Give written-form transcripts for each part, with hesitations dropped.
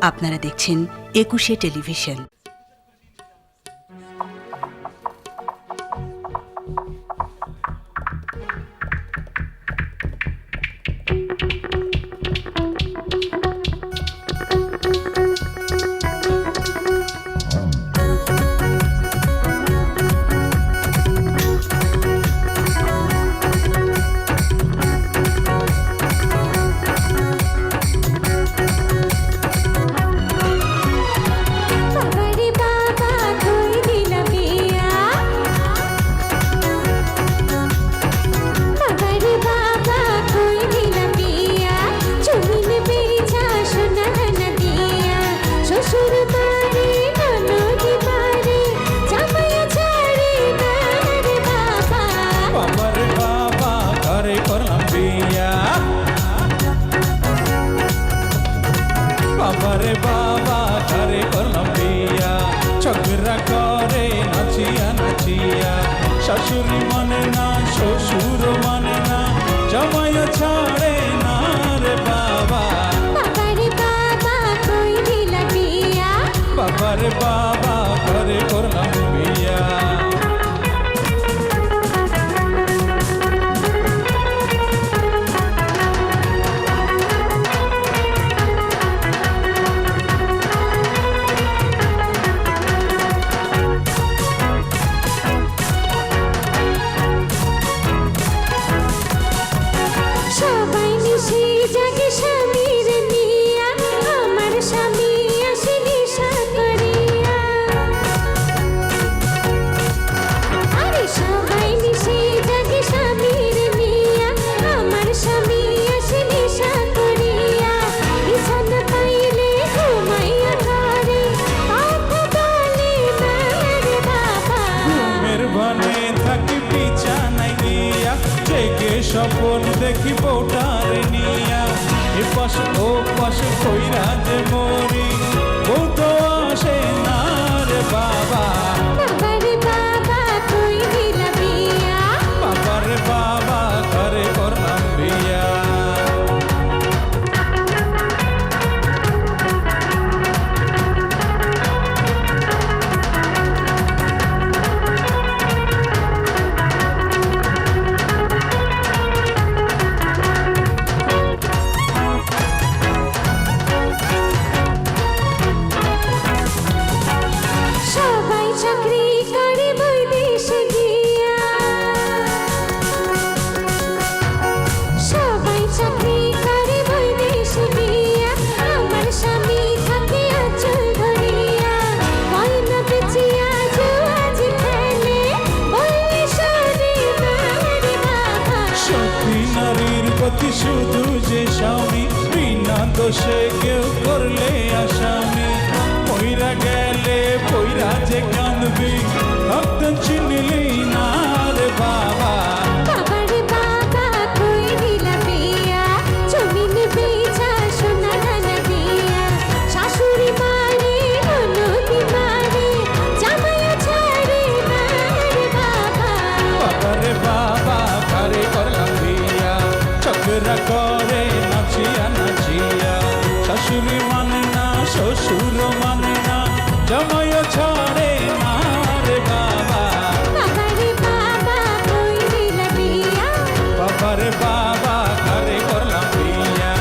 আপনারা দেখছেন ২১শে টেলিভিশন। বাবারে বাবা ঘরে করলাম বিয়া, ঝগড়া করে নাচিয়া নাচিয়া। শাশুড়ি মানে না, শ্বশুর মানে না, জামাইও ছাড়ে না রে বাবা। বাবারে বাবা কই দিলা বিয়া, বাবারে বাবা ঘরে করলাম বিয়া। স্বপন দেখি বউটার নিয়া, এ পাশে ও পাশে কইরা যে মরি, বউ তো আসে না রে বাবা। বাবারে বাবা কই দিলা বিয়া, বাবারে বাবা ঘরে করলাম বিয়া। শুধু যে স্বামী বিনা দোষে কেউ করলে আসামি, পইরা গেলে পইরা যে কাঁদবি, ভক্ত চিনলি না রে বাবা। বাবারে বাবা কই দিলা বিয়া, জমিন বেচা সোনা দানা দিয়া, শাশুড়ি মারে ননদি মারে, জামাইও ছাড়ে না রে বাবা। বাবারে বাবা ঘরে করলাম বিয়া, ঝগড়া করে নাচিয়া নাচিয়া। শাশুড়ি মানে না, শ্বশুর মানে না, জামাইও ছাড়ে না রে বাবা। বাবারে বাবা কই দিলা বিয়া, বাবারে বাবা ঘরে করলাম বিয়া।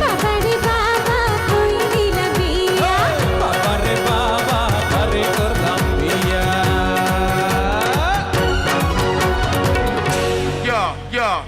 বাবারে বাবা কই দিলা বিয়া, বাবারে বাবা ঘরে করলাম বিয়া। Yeah, yeah.